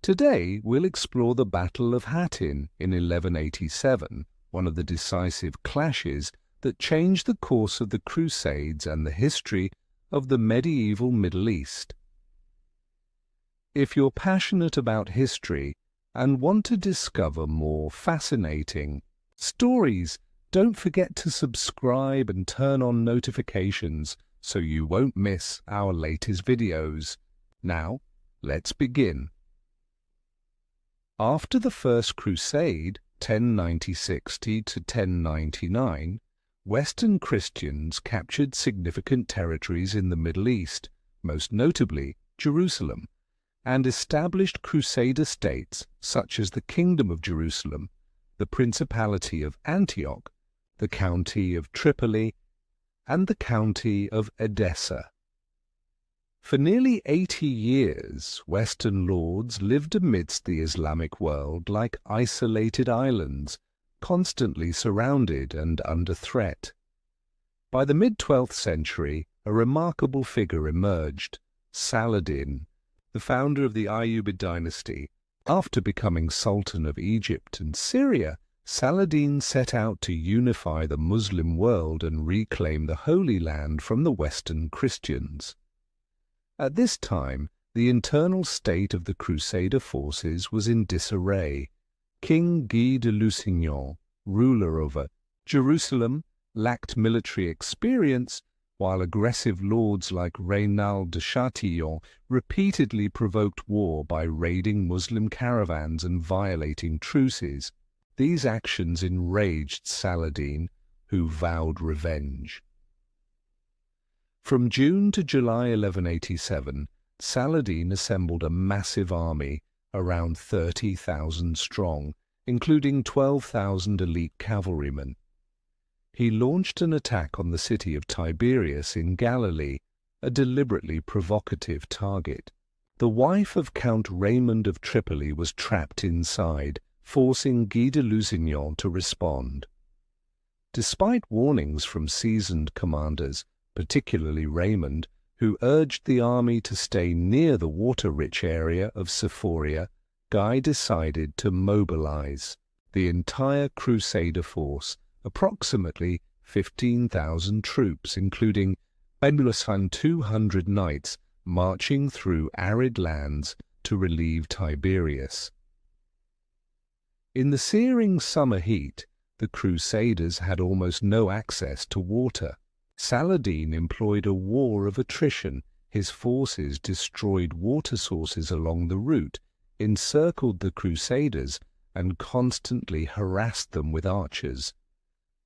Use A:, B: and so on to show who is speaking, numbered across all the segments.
A: Today we'll explore the Battle of Hattin in 1187, one of the decisive clashes that changed the course of the Crusades and the history of the medieval Middle East. If you're passionate about history and want to discover more fascinating stories, don't forget to subscribe and turn on notifications so you won't miss our latest videos. Now, let's begin. After the First Crusade, 1096 to 1099, Western Christians captured significant territories in the Middle East, most notably Jerusalem, and established Crusader states such as the Kingdom of Jerusalem, the Principality of Antioch, the County of Tripoli, and the County of Edessa. For nearly 80 years, Western lords lived amidst the Islamic world like isolated islands, constantly surrounded and under threat. By the mid-12th century, a remarkable figure emerged, Saladin, the founder of the Ayyubid dynasty. After becoming Sultan of Egypt and Syria, Saladin set out to unify the Muslim world and reclaim the Holy Land from the Western Christians. At this time, the internal state of the Crusader forces was in disarray. King Guy de Lusignan, ruler over Jerusalem, lacked military experience, while aggressive lords like Raynald de Châtillon repeatedly provoked war by raiding Muslim caravans and violating truces. These actions enraged Saladin, who vowed revenge. From June to July 1187, Saladin assembled a massive army, around 30,000 strong, including 12,000 elite cavalrymen. He launched an attack on the city of Tiberias in Galilee, a deliberately provocative target. The wife of Count Raymond of Tripoli was trapped inside, forcing Guy de Lusignan to respond. Despite warnings from seasoned commanders, particularly Raymond, who urged the army to stay near the water-rich area of Syria, Guy decided to mobilize. The entire Crusader force, approximately 15,000 troops, including 200 knights, marching through arid lands to relieve Tiberias. In the searing summer heat, the Crusaders had almost no access to water. Saladin employed a war of attrition. His forces destroyed water sources along the route, encircled the Crusaders, and constantly harassed them with archers.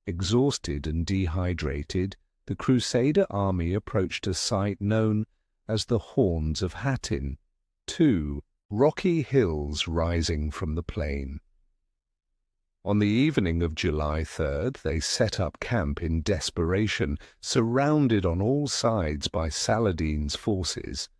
A: Exhausted and dehydrated, the Crusader army approached a site known as the Horns of Hattin, 2 rocky hills rising from the plain. On the evening of July 3rd, they set up camp in desperation, surrounded on all sides by Saladin's forces.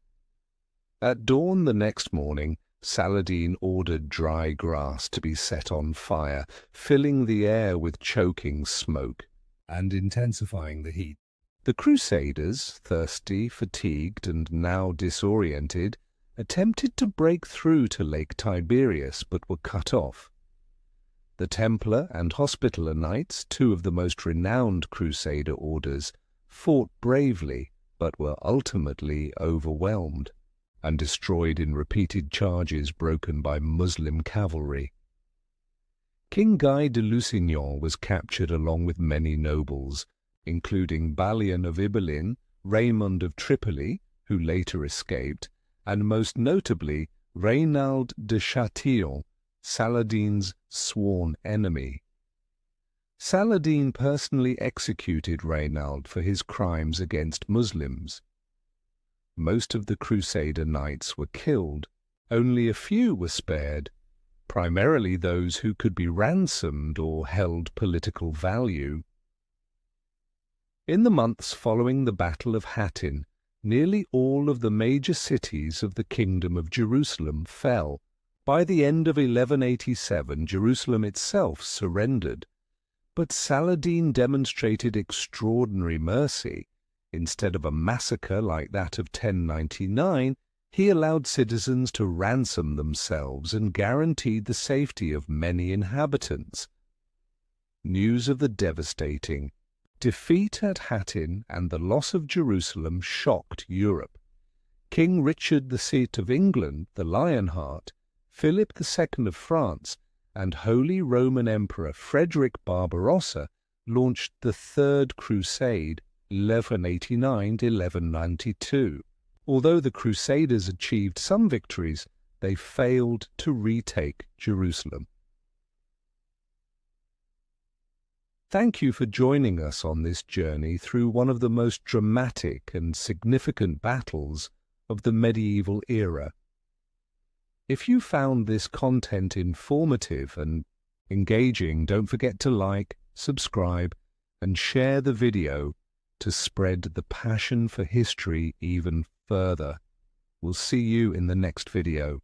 A: At dawn the next morning, Saladin ordered dry grass to be set on fire, filling the air with choking smoke and intensifying the heat. The Crusaders, thirsty, fatigued, and now disoriented, attempted to break through to Lake Tiberias but were cut off. The Templar and Hospitaller Knights, two of the most renowned Crusader orders, fought bravely but were ultimately overwhelmed and destroyed in repeated charges broken by Muslim cavalry. King Guy de Lusignan was captured along with many nobles, including Balian of Ibelin, Raymond of Tripoli, who later escaped, and most notably Raynald de Châtillon, Saladin's sworn enemy. Saladin personally executed Raynald for his crimes against Muslims. Most of the Crusader knights were killed. Only a few were spared, primarily those who could be ransomed or held political value. In the months following the Battle of Hattin, nearly all of the major cities of the Kingdom of Jerusalem fell. By the end of 1187, Jerusalem itself surrendered, but Saladin demonstrated extraordinary mercy. Instead of a massacre like that of 1099, He allowed citizens to ransom themselves and guaranteed the safety of many inhabitants. News of the devastating defeat at Hattin and the loss of Jerusalem shocked Europe. King Richard VI of England, the Lionheart, Philip II of France, and Holy Roman Emperor Frederick Barbarossa launched the Third Crusade, 1189–1192. Although the Crusaders achieved some victories, they failed to retake Jerusalem. Thank you for joining us on this journey through one of the most dramatic and significant battles of the medieval era. If you found this content informative and engaging, don't forget to like, subscribe, and share the video to spread the passion for history even further. We'll see you in the next video.